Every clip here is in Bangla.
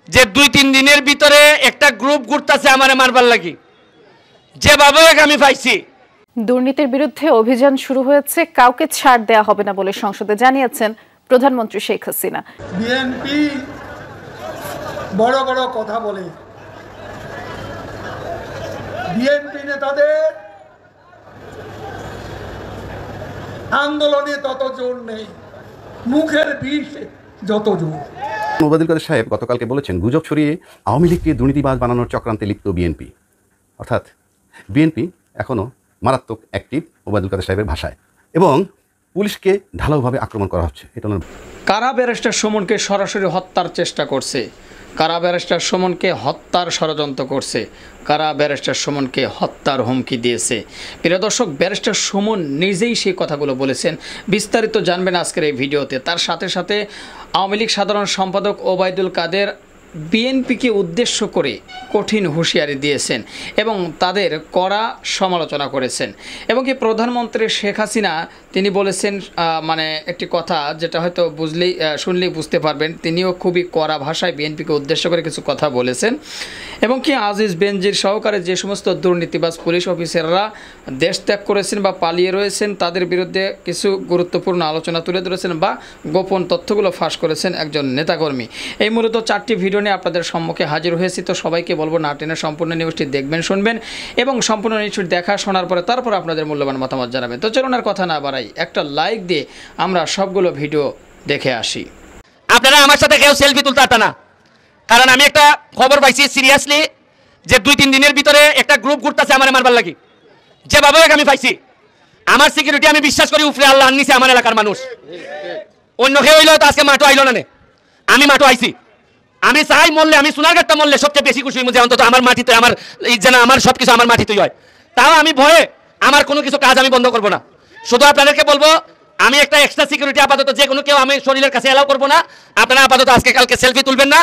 যে 2-3 দিনের ভিতরে একটা গ্রুপ ঘুরতেছে আমারে মারবার লাগি, যেভাবে আমি পাইছি। দুর্নীতির বিরুদ্ধে অভিযান শুরু হয়েছে, কাউকে ছাড় দেয়া হবে না বলে সংসদে জানিয়েছেন প্রধানমন্ত্রী শেখ হাসিনা। বিএনপি বড় বড় কথা বলে, বিএনপি নেতাদের আন্দোলনে তত জোর নেই, মুখের বিষ যত জোর। ওবায়দুল কাদের সাহেব গতকালকে বলেছেন, গুজব ছড়িয়ে আওয়ামী লীগকে দুর্নীতিবাজ বানানোর চক্রান্তে লিপ্ত বিএনপি। অর্থাৎ বিএনপি এখনও মারাত্মক অ্যাক্টিভ ওবায়দুল কাদের সাহেবের ভাষায়, এবং পুলিশকে ঢালাওভাবে আক্রমণ করা হচ্ছে। এটা কারা ব্যারিস্টার সুমনকে সরাসরি হত্যার চেষ্টা করছে, কারা ব্যারিস্টার সুমনকে হত্যার ষড়যন্ত্র করছে, কারা ব্যারিস্টার সুমনকে হত্যার হুমকি দিয়েছে। প্রিয় দর্শক, ব্যারিস্টার সুমন নিজেই সেই কথাগুলো বলেছেন। বিস্তারিত জানবেন আজকের এই ভিডিওতে। তার সাথে সাথে আওয়ামী লীগ সাধারণ সম্পাদক ওবায়দুল কাদের বিএনপিকে উদ্দেশ্য করে কঠিন হুঁশিয়ারি দিয়েছেন এবং তাদের কড়া সমালোচনা করেছেন। এবং কি প্রধানমন্ত্রী শেখ হাসিনা তিনি বলেছেন মানে একটি কথা যেটা হয়তো শুনলেই বুঝতে পারবেন, তিনিও খুবই কড়া ভাষায় বিএনপিকে উদ্দেশ্য করে কিছু কথা বলেছেন। এবং কি আজিজ বেনজির সহকারে যে সমস্ত দুর্নীতিবাজ পুলিশ অফিসাররা দেশ ত্যাগ করেছেন বা পালিয়ে রয়েছেন তাদের বিরুদ্ধে কিছু গুরুত্বপূর্ণ আলোচনা তুলে ধরেছেন বা গোপন তথ্যগুলো ফাঁস করেছেন একজন নেতাকর্মী। এই মূলত 4টি ভিডিও নিয়ে আপনাদের সম্মুখে হাজির হয়েছি। তো সবাইকে বলবো না টেনে সম্পূর্ণ নিউজটি দেখবেন, শুনবেন এবং সম্পূর্ণ নিউজটি দেখা শোনার পরে তারপর আপনাদের মূল্যবান মতামত জানাবেন। তো চলুন আর কথা না বাড়াই, একটা লাইক দিয়ে আমরা সবগুলো ভিডিও দেখে আসি। আপনারা আমার সাথে কেউ সেলফি তুলতে পারত না, কারণ আমি একটা খবর পাইছি সিরিয়াসলি যে 2-3 দিনের ভিতরে একটা গ্রুপ ঘুরতেছে আমারে মারবার লাগি, যেভাবে আমি পাইছি। আমার সিকিউরিটি আমি বিশ্বাস করি উপরে আল্লাহ নিচে আমার এলাকার মানুষ। অন্য কেউ হইলেও তো আজকে মাঠও আইলো না, আমি মাঠও আইছি। আমি চাই মরলে, আমি সোনারঘাটটা মরলে সবচেয়ে বেশি খুশি যে অন্তত আমার মাটিতে আমার যেন আমার সব কিছু আমার মাটিতেই হয়। তাও আমি ভয়ে আমার কোনো কিছু কাজ আমি বন্ধ করবো না। শুধু আপনাদেরকে বলবো, আমি একটা এক্সট্রা সিকিউরিটি আপাতত যে কোনো কেউ আমি শরীরের কাছে এলাও করবো না। আপনারা আপাতত আজকে কালকে সেলফি তুলবেন না,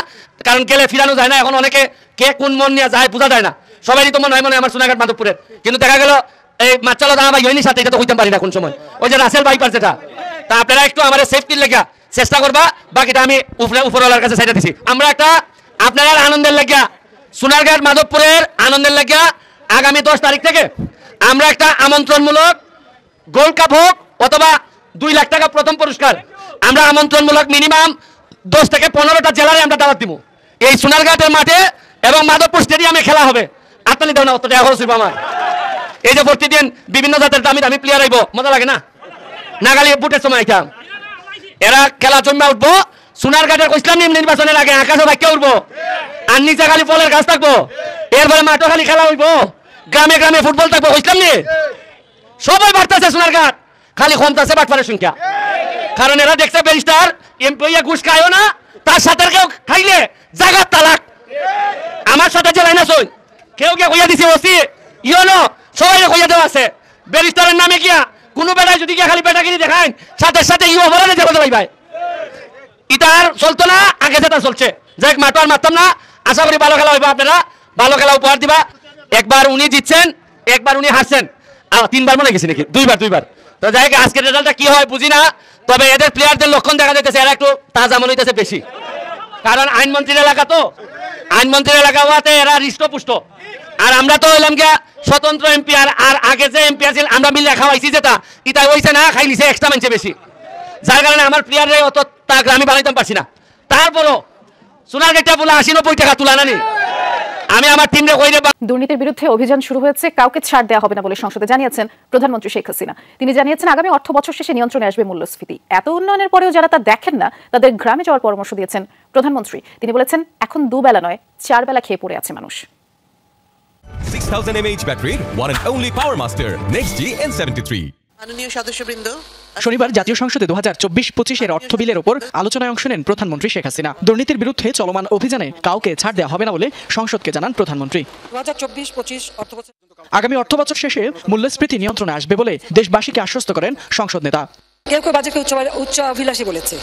কারণ গেলে ফিরানো যায় না। এখন অনেকে কে কোন মন নিয়ে যায় বোঝা যায় না। সবারই তো মনে হয় আমার সোনারঘাট মাধবপুরের, কিন্তু দেখা গেল এই মাচ্চালো দাঁড়া ভাই হয়নি সাথে, এটা তো হইতে পারি না কোন সময়। ওই যে রাসেল বাইপার যেটা, তা আপনারা একটু আমার সেফটির লেগে চেষ্টা করবা, বাকিটা আমি উপরওয়ালার কাছে সাইডে দিছি। আমরা একটা আপনার আনন্দের লাগিয়া, সোনারঘাট মাধবপুরের আনন্দের লাগিয়া আগামী 10 তারিখ থেকে আমরা একটা আমন্ত্রণমূলক গোল্ড কাপ হোক অথবা 2 লাখ টাকা প্রথম পুরস্কার, আমরা আমন্ত্রণমূলক মিনিমাম 10 থেকে 15টা জেলারে আমরা দাওয়াত দিব। এই সোনারঘাটের মাঠে এবং মাধবপুর স্টেডিয়ামে খেলা হবে। আপনার দেও না অত টাকা খরচ হইব আমার। এই যে প্রতিদিন বিভিন্ন জাতের দামি দামি প্লেয়ার আইব, মজা লাগে না? নাগালি বুটের সময় এটা এরা খেলা জমা উঠবো। সোনারঘাটের ইসলামী নির্বাচনের আগে আকাশে বাক্য উঠবো, আর নিচে খালি ফলের গাছ থাকবো। এরপরে মাঠও খালি খেলা হইব, গ্রামে গ্রামে ফুটবল থাকবো। ইসলাম নিয়ে সবাই বাড়তেছে সোনারঘাট, খালি কমতেছে বাটপারের সংখ্যা। কারণ এরা দেখছে ব্যারিস্টার এমপি ঘুষ খায়ও না, তার সাথে কেউ খাইলে জায়গার তালাক। আমার সাথে যে লাইন আছে কেউ কে কইয়া দিছে ওসি ইয়নো সবাই কইয়া দেওয়া আছে। ব্যারিস্টারের নামে গিয়া কোনো বেটায় যদি গিয়া খালি বেটাগিরি দেখায়, সাথে সাথে ইউ অপরাধে যাবো ভাই ভাই। এটা আর চলতো না, আগে যেটা চলছে। যাই মাঠো আর মারতাম না, আশা করি ভালো খেলা হইব, আপনারা ভালো খেলা উপহার দিবা। একবার উনি জিতছেন, একবার উনি হারছেন, 3বার মনে গেছে নাকি, 2বার। তো যাই হোক, আজকের রেজাল্টটা কি হয় বুঝি না, তবে এদের প্লেয়ারদের লক্ষণ দেখা যাইতেছে এরা একটু তাজা মনে হইতেছে বেশি। কারণ আইনমন্ত্রীর এলাকা, তো আইনমন্ত্রীর এলাকা হওয়াতে এরা হৃষ্টপুষ্ট। আর আমরা তো হইলাম গিয়া স্বতন্ত্র এমপি, আর আগে যে এমপি আছে আমরা মিলে খাওয়াইছি, যেটা ইটা হইছে না, খাই নিছে এক্সট্রা মানছে বেশি, যার কারণে আমার প্লেয়ারে অত তাক আমি বানাইতে পারছি না। তারপরও সোনারঘাটটা বলে 80-90 টাকা তুলা নানি আমি আমার টিমরে কই দেব। দুর্নীতির বিরুদ্ধে অভিযান শুরু হয়েছে, কাউকে ছাড় দেওয়া হবে না বলে সংসদে জানিয়েছেন প্রধানমন্ত্রী শেখ হাসিনা। তিনি জানিয়েছেন আগামী অর্থ বছর শেষে নিয়ন্ত্রণে আসবে মূল্যস্ফীতি। এত উন্নয়নের পরেও যারা তা দেখেন না তাদের গ্রামে যাওয়ার পরামর্শ দিয়েছেন প্রধানমন্ত্রী। তিনি বলেছেন এখন 2 বেলা নয় 4 বেলা খেয়ে পড়ে আছে মানুষ। 6000 mAh battery, one and only Power Master Next G N73। মাননীয় সদস্যবৃন্দ, শনিবার জাতীয় সংসদে 2024-25 অর্থ বিলের ওপর আলোচনায় অংশ নেন প্রধানমন্ত্রী শেখ হাসিনা। দুর্নীতির বিরুদ্ধে চলমান অভিযানে কাউকে ছাড় দেওয়া হবে না বলে সংসদকে জানান প্রধানমন্ত্রী। 2024-25 অর্থবছর আগামী অর্থ বছর শেষে মূল্যস্ফীতি নিয়ন্ত্রণে আসবে বলে দেশবাসীকে আশ্বস্ত করেন সংসদ নেতা। কেউ কেউ বাজেটকে উচ্চ অভিলাষী বলেছে,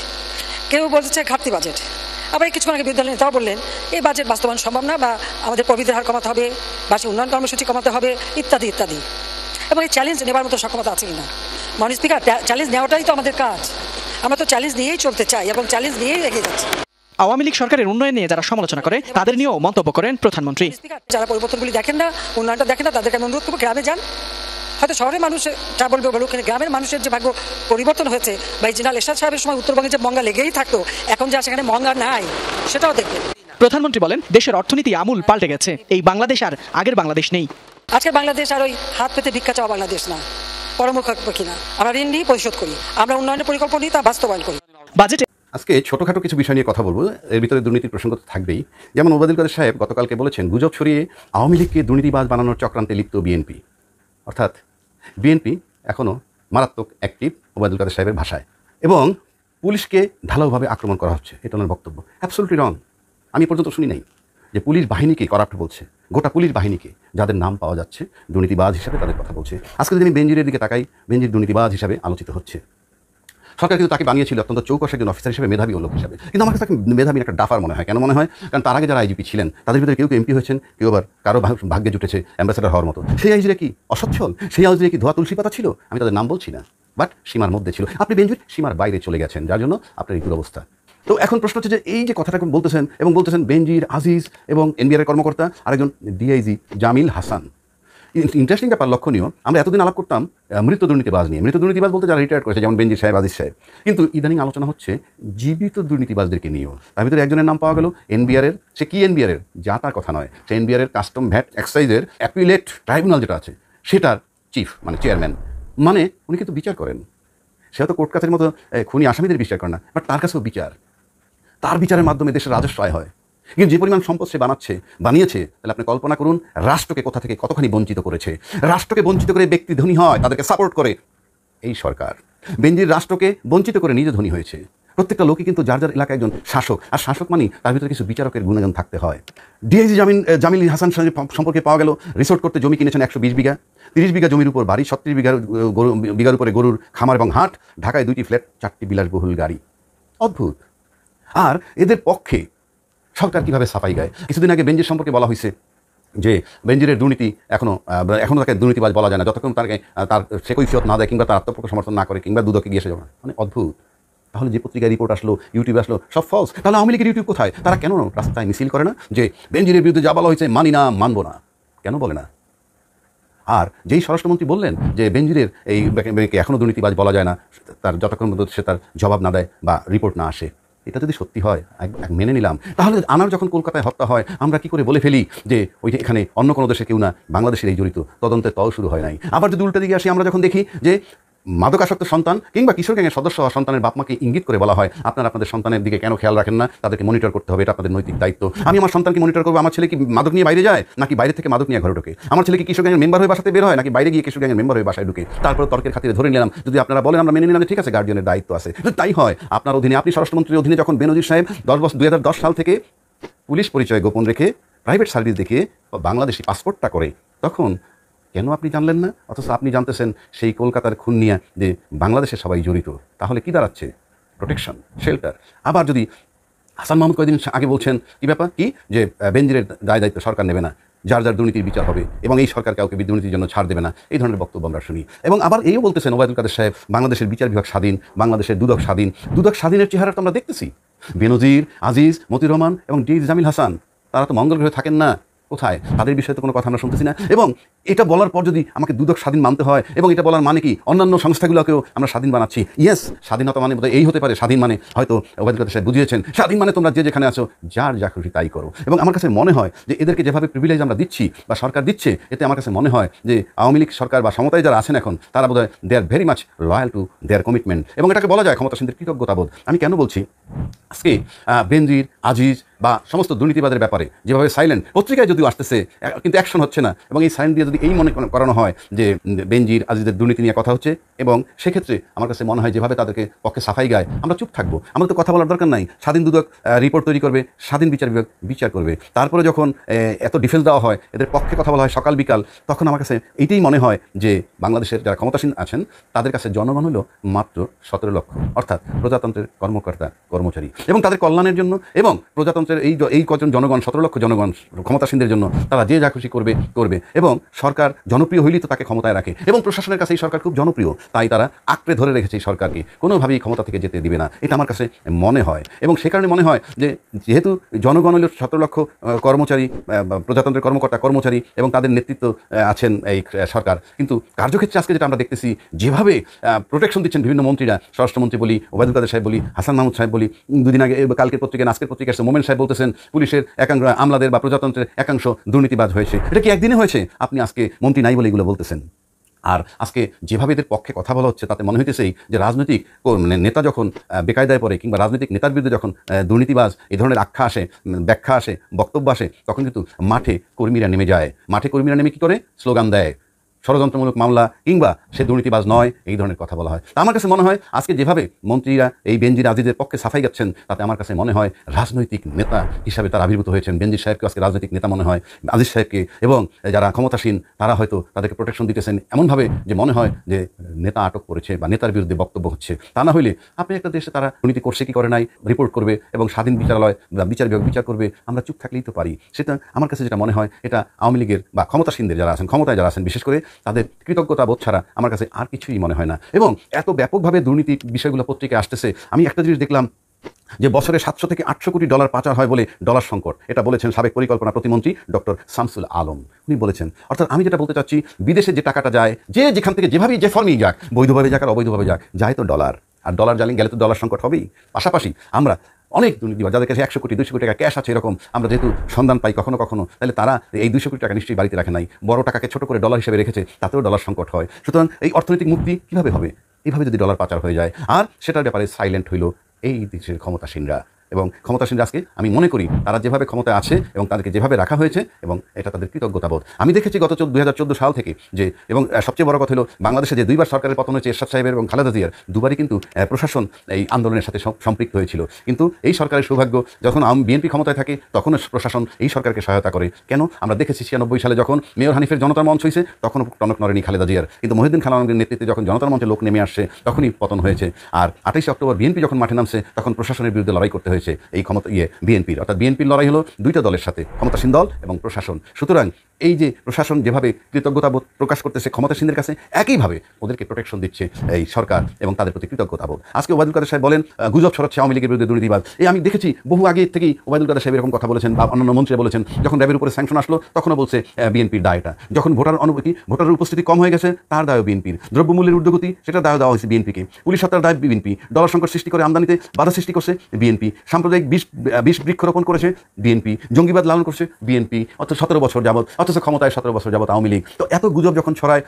কেউ বলছে ঘাটতি বাজেট। আবার কিছুক্ষণ আগে বিরোধী দলের নেতাও বললেন এই বাজেট বাস্তবায়ন সম্ভব না, বা আমাদের প্রবৃদ্ধির হার কমাতে হবে, বার্ষিক উন্নয়ন কর্মসূচি কমাতে হবে, ইত্যাদি ইত্যাদি। এবং এই চ্যালেঞ্জ নেবার মতো সক্ষমতা আছে না। মাননীয় স্পিকার, চ্যালেঞ্জ নেওয়াটাই তো আমাদের কাজ। আমরা তো চ্যালেঞ্জ নিয়েই চলতে চাই এবং চ্যালেঞ্জ নিয়েই এগিয়ে যাচ্ছি। আওয়ামী লীগ সরকারের উন্নয়ন নিয়ে যারা সমালোচনা করে তাদের নিয়েও মন্তব্য করেন প্রধানমন্ত্রী। যারা পরিবর্তনগুলি দেখেন না, উন্নয়নটা দেখেন না, তাদেরকে আমি অনুরোধ করবো গ্রামে যান। হয়তো শহরের মানুষ যা বলবে বলুক, কিন্তু গ্রামের মানুষের যে ভাগ্য পরিবর্তন হয়েছে, বা এই জেনারেল এরশাদ সাহেবের সময় উত্তরবঙ্গে যে মঙ্গা লেগেই থাকতো, এখন যা সেখানে মঙ্গা নাই, সেটাও দেখবেন। প্রধানমন্ত্রী বলেন, দেশের অর্থনীতি আমূল পাল্টে গেছে। এই বাংলাদেশ আর আগের বাংলাদেশ নেই। আজকের বাংলাদেশ আর ওই হাত পেতে ভিক্ষা চাওয়া বাংলাদেশ না, পরমুখী না। আমরা ঋণ নিয়ে পরিশোধ করি, আমরা উন্নয়নের পরিকল্পনা নিয়ে তা বাস্তবায়ন করি। বাজেটে আজকে ছোটোখাটো কিছু বিষয় নিয়ে কথা বলবো, এর ভিতরে দুর্নীতির প্রসঙ্গ তো থাকবেই। যেমন ওবায়দুল কাদের সাহেব গতকালকে বলেছেন, গুজব ছড়িয়ে আওয়ামী লীগকে দুর্নীতিবাজ বানানোর চক্রান্তে লিপ্ত বিএনপি। অর্থাৎ বিএনপি এখনও মারাত্মক অ্যাক্টিভ ওবায়দুল কাদের সাহেবের ভাষায়, এবং পুলিশকে ঢালাওভাবে আক্রমণ করা হচ্ছে, এটা ওনার বক্তব্য। অ্যাবসলিউটলি রং। আমি পর্যন্ত শুনি নাই যে পুলিশ বাহিনীকে করাপ্ট বলছে, গোটা পুলিশ বাহিনীকে, যাদের নাম পাওয়া যাচ্ছে দুর্নীতিবাজ হিসাবে তাদের কথা বলছে। আজকে যদি আমি বেনজিরের দিকে তাকাই, বেনজির দুর্নীতিবাজ হিসাবে আলোচিত হচ্ছে। সরকার কিন্তু তাকে বানিয়েছিল অত্যন্ত চৌকস একজন অফিসার হিসেবে, মেধাবী লোক হিসাবে। কিন্তু আমার কাছে তাকে মেধাবী একটা ডাফার মনে হয়। কেন মনে হয়? কারণ তার আগে যারা আইজিপি ছিলেন তাদের ভিতরে কেউ এমপি হয়েছেন, কেউ আবার কারো ভাগ্যে জুটেছে অ্যাম্বাসেডর হওয়ার মতো। সেই আইজিরা কি অসচ্ছল? সেই আইজিরা কি ধোয়া তুলসী পাতা ছিল? আমি তাদের নাম বলছি না, বাট সীমার মধ্যে ছিল। আপনি বেনজির সীমার বাইরে চলে গেছেন, যার জন্য আপনার এই দুরবস্থা। তো এখন প্রশ্ন হচ্ছে যে এই যে কথাটা বলতেছেন, এবং বলতেছেন বেনজির আজিজ এবং এনবিআর কর্মকর্তা, আরেকজন ডিআইজি জামিল হাসান। ইন্টারেস্টিং ব্যাপার, লক্ষণীয়, আমরা এতদিন আলাপ করতাম মৃত দুর্নীতিবাজ নিয়ে। মৃত দুর্নীতিবাজ বলতে যারা রিটায়ার করেছে, যেমন বেনজির সাহেব, আজিজ সাহেব। কিন্তু ইদানিং আলোচনা হচ্ছে জীবিত দুর্নীতিবাজদেরকে নিয়েও। তার ভিতরে একজনের নাম পাওয়া গেল এনবিআরের, সে কি এনবিআরের যা তার কথা নয়, সে এনবিআরের কাস্টম ভ্যাট এক্সাইজের অ্যাপিলেট ট্রাইব্যুনাল যেটা আছে সেটার চিফ, মানে চেয়ারম্যান। মানে উনি কিন্তু বিচার করেন। সে হয়তো কোর্ট কাছের মতো খুনি আসামিদের বিচার করে না, বাট তার কাছেও বিচার। তার বিচারের মাধ্যমে দেশের রাজস্ব আয় হয়। কিন্তু যে পরিমাণ সম্পদ সে বানিয়েছে, তাহলে আপনি কল্পনা করুন রাষ্ট্রকে কোথা থেকে কতখানি বঞ্চিত করেছে। রাষ্ট্রকে বঞ্চিত করে ব্যক্তি ধনী হয়, তাদেরকে সাপোর্ট করে এই সরকার। বেনজির রাষ্ট্রকে বঞ্চিত করে নিজে ধনী হয়েছে। প্রত্যেকটা লোকই কিন্তু যার যার এলাকায় একজন শাসক, আর শাসক মানে তার ভিতরে কিছু বিচারকের গুণাগুণ থাকতে হয়। ডিআইজি জামিল হাসান সম্পর্কে পাওয়া গেল রিসোর্ট করতে জমি কিনেছেন 120 বিঘা, 30 বিঘা জমির উপর বাড়ি, 36 বিঘার উপরে গরুর খামার এবং হাট, ঢাকায় 2টি ফ্ল্যাট, 4টি বিলাসবহুল গাড়ি। অদ্ভুত। আর এদের পক্ষে সরকার কীভাবে সাফাই গায়? কিছুদিন আগে বেনজির সম্পর্কে বলা হয়েছে যে বেনজিরের দুর্নীতি এখনও তাকে দুর্নীতিবাজ বলা যায় না যতক্ষণ তার সে কৈফিয়ত না দেয়, কিংবা তার আত্মপক্ষ সমর্থন না করে, কিংবা দুদকে গিয়ে এসে যাবে। মানে অদ্ভুত। তাহলে যে পত্রিকায় রিপোর্ট আসলো, ইউটিউবে আসলো, সব ফলস। তাহলে আওয়ামী লীগের ইউটিউব কোথায়? তারা কেন রাস্তায় মিছিল করে না যে বেনজিরের বিরুদ্ধে যা বলা হয়েছে মানি না, মানবো না? কেন বলে না? আর যেই স্বরাষ্ট্রমন্ত্রী বললেন যে বেনজিরের এই এখনও দুর্নীতিবাজ বলা যায় না, তার যতক্ষণ পর্যন্ত সে তার জবাব না দেয় বা রিপোর্ট না আসে, এটা যদি সত্যি হয় মেনে নিলাম। তাহলে আনার যখন কলকাতায় হত্যা হয়, আমরা কি করে বলে ফেলি যে ওইটা এখানে অন্য কোনো দেশে কেউ না, বাংলাদেশের এই জড়িত? তদন্তের তও শুরু হয় নাই। আবার যদি উল্টা দিকে আসি, আমরা যখন দেখি যে মাদকাসক্ত সন্তান কিংবা কিশোর গ্যাংয়ের সদস্য হওয়া সন্তানের বাপমাকে ইঙ্গিত করে বলা হয়, আপনারা আপনাদের সন্তানের দিকে কেন খেয়াল রাখেন না? তাদেরকে মনিটর করতে হবে, এটা আপনাদের নৈতিক দায়িত্ব। আমি আমার সন্তানকে মনিটর করবো, আমার ছেলে কি মাদক নিয়ে বাইরে যায়, নাকি বাইরে থেকে মাদক নিয়ে ঘরে ঢোকে? আমার ছেলে কি কিশোর গ্যাংয়ের মেম্বার হয়ে বাসাতে বের হয়, নাকি বাইরে গিয়ে কিশোর গ্যাংয়ের মেম্বার হয়ে বাসায় ঢুকে? তারপর তর্কের খাতিরে ধরে নিলাম, যদি আপনারা বলেন আমরা মেনে নিলাম যে ঠিক আছে, গার্ডিয়ানের দায়িত্ব আছে। যদি তাই হয়, আপনার অধীনে, আপনি স্বরাষ্ট্রমন্ত্রীর অধীনে যখন বেনজির সাহেব 2010 সাল থেকে পুলিশ পরিচয় গোপন রেখে প্রাইভেট সার্ভিস দেখিয়ে বাংলাদেশি পাসপোর্টটা করে, তখন কেন আপনি জানলেন না? অথচ আপনি জানতেছেন সেই কলকাতার খুন নিয়ে যে বাংলাদেশে সবাই জড়িত। তাহলে কি দাঁড়াচ্ছে? Protection, shelter. আবার যদি হাসান মাহমুদ কয়েকদিন আগে বলছেন কি ব্যাপার কি, যে বেনজিরের দায় দায়িত্ব সরকার নেবে না, যার যার দুর্নীতির বিচার হবে, এবং এই সরকার কাউকে দুর্নীতির জন্য ছাড় দেবে না, এই ধরনের বক্তব্য আমরা শুনি। এবং আবার এইও বলতেছেন ওবায়দুল কাদের সাহেব, বাংলাদেশের বিচার বিভাগ স্বাধীন, বাংলাদেশের দুদক স্বাধীন। দুদক স্বাধীনের চেহারা তো আমরা দেখতেছি। বেনজির, আজিজ, মতিউর রহমান এবং ডিআইজি জামিল হাসান, তারা তো মঙ্গল গ্রহে থাকেন না। কোথায়? তাদের বিষয়ে তো কোনো কথা আমরা শুনতেছি না। এবং এটা বলার পর যদি আমাকে দুদক স্বাধীন মানতে হয়, এবং এটা বলার মানে কি অন্যান্য সংস্থাগুলোকেও আমরা স্বাধীন বানাচ্ছি। ইয়েস, স্বাধীনতা মানে বোধহয় এই হতে পারে। স্বাধীন মানে হয়তো ওবায়দুল কাদের সাহেব বুঝিয়েছেন, স্বাধীন মানে তোমরা যে যেখানে আছো যার যা খুশি তাই করো। এবং আমার কাছে মনে হয় যে এদেরকে যেভাবে প্রিভিলেজ আমরা দিচ্ছি বা সরকার দিচ্ছে, এতে আমার কাছে মনে হয় যে আওয়ামী লীগ সরকার বা সমতায় যারা আছেন এখন, তারা বোধহয় they are very much loyal to their commitment. এবং এটাকে বলা যায় ক্ষমতাসীনদের কৃতজ্ঞতাবোধ। আমি কেন বলছি? আজকে বেনজির, আজিজ বা সমস্ত দুর্নীতিবাদের ব্যাপারে যেভাবে সাইলেন্ট, পত্রিকায় যদিও আসতেছে কিন্তু অ্যাকশন হচ্ছে না, এবং এই সাইলেন্ট দিয়ে যদি এই মনে করানো হয় যে বেনজির, আজিজের দুর্নীতি নিয়ে কথা হচ্ছে, এবং সেক্ষেত্রে আমার কাছে মনে হয় যেভাবে তাদেরকে পক্ষে সাফাই গায়, আমরা চুপ থাকবো। আমরা তো কথা বলার দরকার নাই। স্বাধীন দুদক রিপোর্ট তৈরি করবে, স্বাধীন বিচার বিভাগ বিচার করবে। তারপরে যখন এত ডিফেন্স দেওয়া হয়, এদের পক্ষে কথা বলা হয় সকাল বিকাল, তখন আমার কাছে এইটাই মনে হয় যে বাংলাদেশের যারা ক্ষমতাসীন আছেন তাদের কাছে জনগণ হলো মাত্র 17 লক্ষ, অর্থাৎ প্রজাতন্ত্রের কর্মকর্তা কর্মচারী, এবং তাদের কল্যাণের জন্য এবং প্রজাতন্ত্র প্রজাতন্ত্রের এই কজন জনগণ 17 লক্ষ জনগণ ক্ষমতাসীনদের জন্য তারা যে যা খুশি করবে এবং সরকার জনপ্রিয় হইলেই তো তাকে ক্ষমতায় রাখে এবং প্রশাসনের কাছে এই সরকার খুব জনপ্রিয়, তাই তারা আঁকড়ে ধরে রেখেছে এই সরকারকে, কোনোভাবেই ক্ষমতা থেকে যেতে দিবে না, এটা আমার কাছে মনে হয়। এবং সে কারণে মনে হয় যে যেহেতু জনগণ হল 17 লক্ষ কর্মচারী, প্রজাতন্ত্রের কর্মচারী এবং তাদের নেতৃত্ব আছেন এই সরকার, কিন্তু কার্যক্ষেত্রে আজকে যেটা আমরা দেখতেছি যেভাবে প্রোটেকশন দিচ্ছেন বিভিন্ন মন্ত্রীরা, স্বরাষ্ট্রমন্ত্রী বলি, ওবায়দুল কাদের সাহেব বলি, হাসান মাহমুদ সাহেব বলি, দুদিন আগে কালকের পত্রিকায় আজকের পত্রিকা আসছে মোমেন সাহেব বলতেছেন পুলিশের একাংশ আমলাদের বা প্রজাতন্ত্রের একাংশ দুর্নীতিবাজ হয়েছে। এটা কি একদিনে হয়েছে? আপনি আজকে মন্ত্রী নাই বলে এগুলো বলতেছেন। আর আজকে যেভাবে এদের পক্ষে কথা বলা হচ্ছে তাতে মনে হইতেছেই যে রাজনৈতিক নেতা যখন বেকায়দায় পড়ে কিংবা রাজনৈতিক নেতার বিরুদ্ধে যখন দুর্নীতিবাজ এই ধরনের ব্যাখ্যা আসে, বক্তব্য আসে, তখন কিন্তু মাঠে কর্মীরা নেমে যায়। মাঠে কর্মীরা নেমে কী করে? স্লোগান দেয়, ষড়যন্ত্রমূলক মামলা কিংবা সে দুর্নীতিবাজ নয়, এই ধরনের কথা বলা হয়। তা আমার কাছে মনে হয় আজকে যেভাবে মন্ত্রীরা এই বেনজির আজিজের পক্ষে সাফাই গাচ্ছেন তাতে আমার কাছে মনে হয় রাজনৈতিক নেতা হিসাবে তারা আবির্ভূত হয়েছেন। বেনজির সাহেবকে আজকে রাজনৈতিক নেতা মনে হয়, আজিজ সাহেবকে, এবং যারা ক্ষমতাসীন তারা হয়তো তাদেরকে প্রোটেকশন দিতেছেন এমনভাবে যে মনে হয় যে নেতা আটক করেছে বা নেতার বিরুদ্ধে বক্তব্য হচ্ছে। তা না হইলে আপনি একটা দেশে তারা দুর্নীতি করছে কি করে নাই রিপোর্ট করবে এবং স্বাধীন বিচারালয় বা বিচার বিভাগ বিচার করবে, আমরা চুপ থাকলেই তো পারি। সেটা আমার কাছে যেটা মনে হয় এটা আওয়ামী লীগের বা ক্ষমতাসীনদের যারা আছেন, ক্ষমতায় যারা আছেন, বিশেষ করে তাদের কৃতজ্ঞতা বোধ ছাড়া আমার কাছে আর কিছুই মনে হয় না। এবং এত ব্যাপকভাবে দুর্নীতি বিষয়গুলো পত্রিকায় আসতেছে। আমি একটা জিনিস দেখলাম যে বছরে 700 থেকে 800 কোটি ডলার পাচার হয় বলে ডলার সংকট, এটা বলেছেন সাবেক পরিকল্পনা প্রতিমন্ত্রী ডক্টর শামসুল আলম। উনি বলেছেন, অর্থাৎ আমি যেটা বলতে চাচ্ছি, বিদেশে যে টাকাটা যায়, যে যেখান থেকে যেভাবেই যে ফর্মেই যাক, বৈধভাবে যাক আর অবৈধভাবে যাক, যায় তো ডলার, আর ডলার জ্বালিয়ে গেলে তো ডলার সংকট হবেই। পাশাপাশি আমরা অনেক দুর্নীতিবাজ যাদের কাছে 100 কোটি 200 কোটি টাকা ক্যাশ আছে, এরকম আমরা যেহেতু সন্ধান পাই কখনো কখনো, তাহলে তারা এই 200 কোটি টাকা নিশ্চয়ই বাড়িতে রাখে নাই, বড় টাকাকে ছোট করে ডলার হিসেবে রেখেছে, তাতেও ডলার সংকট হয়। সুতরাং এই অর্থনৈতিক মুক্তি কীভাবে হবে? এইভাবে যদি ডলার পাচার হয়ে যায়, আর সেটার ব্যাপারে সাইলেন্ট হইল এই দেশের ক্ষমতাসীনরা। এবং ক্ষমতাসীনরা আজকে আমি মনে করি তারা যেভাবে ক্ষমতায় আছে এবং তাদেরকে যেভাবে রাখা হয়েছে এবং এটা তাদের কৃতজ্ঞতাবোধ। আমি দেখেছি গত 2014 সাল থেকে যে, এবং সবচেয়ে বড় কথা হলো বাংলাদেশে যে 2বার সরকারের পতন হয়েছে এরশাদ সাহেবের এবং খালেদা জিয়ার, দুবারই কিন্তু প্রশাসন এই আন্দোলনের সাথে সম্পৃক্ত হয়েছিল। কিন্তু এই সরকারের সৌভাগ্য, যখন বিএনপি ক্ষমতায় থাকে তখন প্রশাসন এই সরকারকে সহায়তা করে। কেন? আমরা দেখেছি 96 সালে যখন মেয়র হানিফের জনতার মঞ্চ হয়েছে তখনও টনক নড়েনি খালেদা জিয়ার, কিন্তু মহিউদ্দিন খান আলমগীরের নেতৃত্বে যখন জনতার মঞ্চে লোক নেমে আসছে তখনই পতন হয়েছে। আর 28 অক্টোবর বিএনপি যখন মাঠে নামছে তখন প্রশাসনের বিরুদ্ধে লড়াই করতে হয়েছে এই বিএনপির, অর্থাৎ বিএনপির লড়াই হলো দুইটা দলের সাথে, ক্ষমতাসীন দল এবং প্রশাসন। সুতরাং এই যে প্রশাসন যেভাবে কৃতজ্ঞতাবোধ প্রকাশ করতেছে ক্ষমতাসীনদের কাছে, একইভাবে ওদেরকে প্রোটেকশন দিচ্ছে এই সরকার এবং তাদের প্রতি কৃতজ্ঞতাবোধ। আজকে ওবায়দুল কাদের সাহেব বলেন গুজব ছড়াচ্ছে আওয়ামী লীগের বিরুদ্ধে দুর্নীতিবাজ। আমি দেখেছি বহু আগে থেকেই ওবায়দুল কাদের সাহেব এরকম কথা বলেছেন বা অন্যান্য মন্ত্রীরা বলেছেন। যখন র্যাবের উপরে স্যাংশন আসলো তখনও বলছে বিএনপির দায় এটা। যখন ভোটারের উপস্থিতি কম হয়ে গেছে তার দায়ও বিএনপির। দ্রব্যমূল্যের ঊর্ধ্বগতি সেটা দায় দেওয়া হয়েছে বিএনপিকে। পুলিশ হত্যার দায় বিএনপি। ডলার সংকট সৃষ্টি করে আমদানিতে বাধা সৃষ্টি করছে বিএনপি। সাম্প্রদায়িক বিষ বৃক্ষরোপণ করেছে বিএনপি। জঙ্গিবাদ লালন করছে বিএনপি। অথচ 17 বছর যাবত, অথচ ক্ষমতায় 17 বছর যাবত আওয়ামী লীগ। তো এত গুজব যখন ছড়ায়,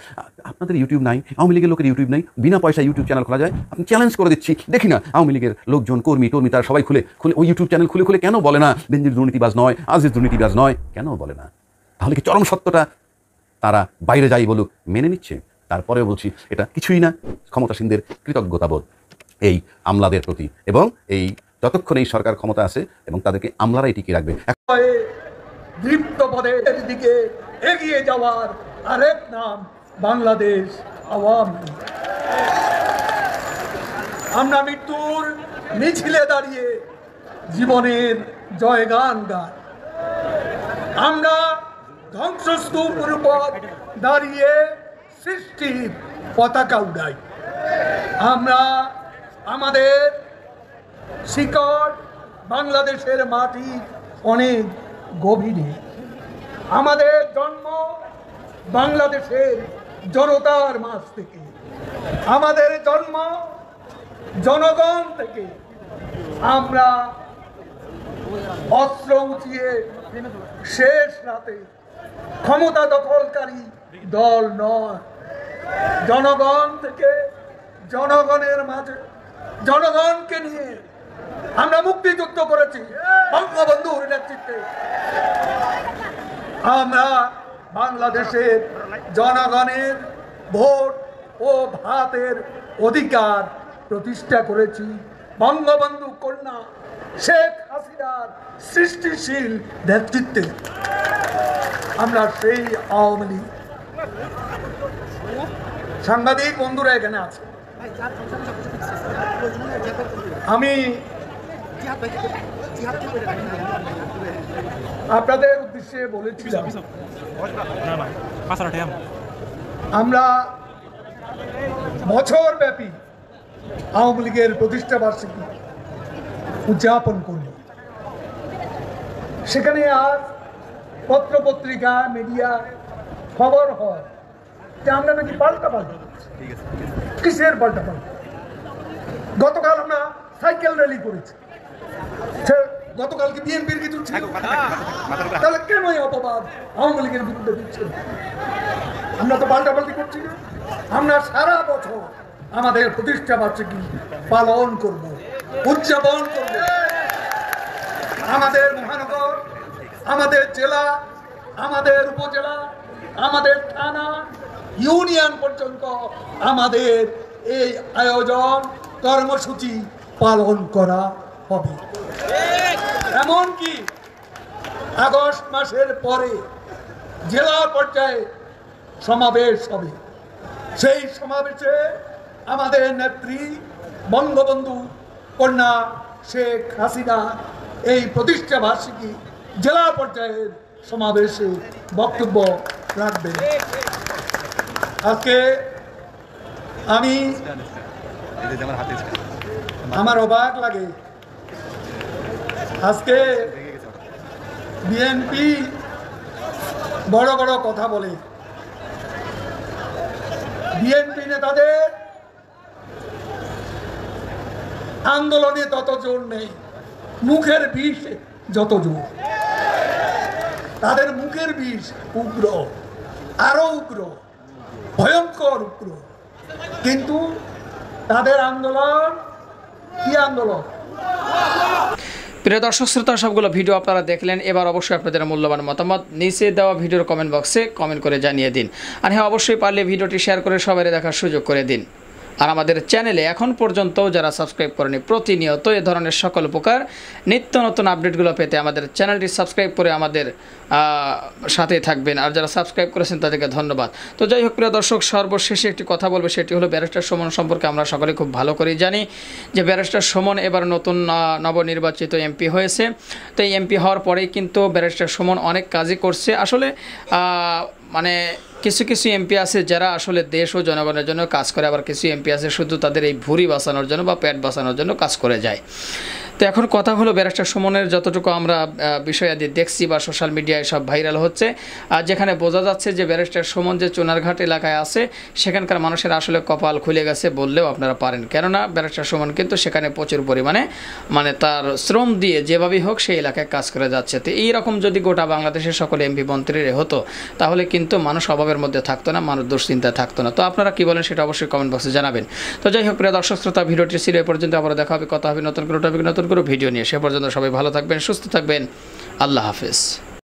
আপনাদের ইউটিউব নাই, আওয়ামী লীগের লোকের ইউটিউব নাই, বিনা পয়সায় ইউটিউব চ্যানেল খোলা যায়। আপনি চ্যালেঞ্জ করে দিচ্ছি, দেখি না আওয়ামী লীগের লোকজন কর্মী তারা সবাই খুলে ওই ইউটিউব চ্যানেল খুলে কেন বলে না বেনজির দুর্নীতিবাজ নয়, আজিজ দুর্নীতিবাজ নয়, কেন বলে না? তাহলে কি চরম সত্যটা তারা বাইরে যাই বলুক মেনে নিচ্ছে? তারপরেও বলছি এটা কিছুই না, ক্ষমতাসীনদের কৃতজ্ঞতাবোধ এই আমলাদের প্রতি, এবং এই যতক্ষণ এই সরকার ক্ষমতা আছে এবং তাদেরকে আমলারাই টিকিয়ে রাখবে। দৃপ্ত পদের দিকে এগিয়ে যাওয়ার আরেক নাম বাংলাদেশ আওয়ামী লীগ। আমরা মৃত্যুর মিছিলে দাঁড়িয়ে জীবনের জয়গান গাই। আমরা ধ্বংসস্তূপের উপর দাঁড়িয়ে সৃষ্টির পতাকা উড়াই। আমরা আমাদের শিকড় বাংলাদেশের মাটি অনেক গভীরে। আমাদের জন্ম বাংলাদেশের জনতার মাঝ থেকে, আমাদের জন্ম জনগণ থেকে। আমরা অস্ত্র উঁচিয়ে শেষ রাতে ক্ষমতা দখলকারী দল নয়, জনগণ থেকে, জনগণের মাঝে, জনগণকে নিয়ে আমরা মুক্তিযুদ্ধ করেছি বঙ্গবন্ধুর নেতৃত্বে। আমরা বাংলাদেশের জনগণের ভোট ও ভাতের অধিকার প্রতিষ্ঠা করেছি বঙ্গবন্ধু কন্যা শেখ হাসিনার সৃষ্টিশীল নেতৃত্বে। আমরা সেই আওয়ামী লীগ। সাংবাদিক বন্ধুরা এখানে আছে, আমি আপনাদের উদ্দেশ্যে বলেছিলাম আমরা বছর ব্যাপী আওয়ামী লীগের প্রতিষ্ঠা বার্ষিকী উদযাপন করব। সেখানে আজ পত্রপত্রিকা মিডিয়া খবর হয় যে আমরা নাকি পাল্টাপাল্টি। কিসের পাল্টাপাল্টি? গতকাল আমরা সাইকেল র্যালি করেছি, গতকালকে বিএনপির কিছু ছিল, তাহলে কেন এই অপবাদ আওয়ামী লীগের বিরুদ্ধে দিচ্ছেন? আমরা তো পাল্টাপাল্টি করছি না, আমরা সারা বছর আমাদের প্রতিষ্ঠা বার্ষিকী পালন করব, উদযাপন করব। আমাদের মহানগর, আমাদের জেলা, আমাদের উপজেলা, আমাদের থানা, ইউনিয়ন পর্যন্ত আমাদের এই আয়োজন কর্মসূচি পালন করা হবে। এমনকি আগস্ট মাসের পরে জেলা পর্যায়ে সমাবেশ হবে। সেই সমাবেশে আমাদের নেত্রী বঙ্গবন্ধু কন্যা শেখ হাসিনা এই প্রতিষ্ঠা বার্ষিকী জেলা পর্যায়ের সমাবেশে বক্তব্য রাখবেন। আজকে আমি আমার অবাক লাগে, আজকে বিএনপি বড় বড় কথা বলে, বিএনপি নেতাদের আন্দোলনে তত জোর নেই, মুখের বিষ যত জোর। তাদের মুখের বিষ উগ্র, আরো উগ্র, ভয়ঙ্কর উগ্র, কিন্তু তাদের আন্দোলন কি আন্দোলন? প্রিয় দর্শক শ্রোতা, সবগুলো ভিডিও আপনারা দেখলেন। এবার অবশ্যই আপনাদের মূল্যবান মতামত নিচে দেওয়া ভিডিওর কমেন্ট বক্সে কমেন্ট করে জানিয়ে দিন। আর হ্যাঁ, অবশ্যই পারলে ভিডিওটি শেয়ার করে সবাই দেখার সুযোগ করে দিন। আর আমাদের চ্যানেলে এখন পর্যন্ত যারা সাবস্ক্রাইব করেনি, প্রতিনিয়ত এ ধরনের সকল প্রকার নিত্য নতুন আপডেটগুলো পেতে আমাদের চ্যানেলটি সাবস্ক্রাইব করে আমাদের সাথে থাকবেন। আর যারা সাবস্ক্রাইব করেছেন তাদেরকে ধন্যবাদ। তো যাই হোক প্রিয় দর্শক, সর্বশেষে একটি কথা বলবো, সেটি হলো ব্যারিস্টার সুমন সম্পর্কে আমরা সকলে খুব ভালো করেই জানি যে ব্যারিস্টার সুমন এবার নতুন নবনির্বাচিত এমপি হয়েছে। তো এই এমপি হওয়ার পরেই কিন্তু ব্যারিস্টার সুমন অনেক কাজই করছে। আসলে মানে কিছু কিছু এমপি আছে যারা আসলে দেশ ও জনগণের জন্য কাজ করে, আবার কিছু এমপি আছে শুধু তাদের এই ভুঁড়ি বাঁচানোর জন্য বা পেট বাঁচানোর জন্য কাজ করে যায়। তো এখন কথা হলো ব্যারিস্টার সুমনের যতটুকু আমরা বিষয়াদি দেখছি বা সোশ্যাল মিডিয়ায় সব ভাইরাল হচ্ছে, আর যেখানে বোঝা যাচ্ছে যে ব্যারিস্টার সুমন যে চুনারঘাট এলাকায় আছে সেখানকার মানুষের আসলে কপাল খুলে গেছে বললেও আপনারা পারেন। কেননা ব্যারিস্টার সুমন কিন্তু সেখানে প্রচুর পরিমাণে মানে তার শ্রম দিয়ে যেভাবেই হোক সেই এলাকায় কাজ করে যাচ্ছে। তো এইরকম যদি গোটা বাংলাদেশের সকল এমপি মন্ত্রীর হতো তাহলে কিন্তু মানুষ অভাবের মধ্যে থাকতো না, মানুষ দুশ্চিন্তায় থাকতো না। তো আপনারা কি বলেন সেটা অবশ্যই কমেন্ট বক্সে জানাবেন। তো যাই হোক প্রিয় দর্শক শ্রোতা, ভিডিওটি ছিল এ পর্যন্ত। আবার দেখা হবে, কথা হবে নতুন কোনো টপিক, নতুন কোনো ভিডিও নিয়ে। সে পর্যন্ত সবাই ভালো থাকবেন, সুস্থ থাকবেন। আল্লাহ হাফেজ।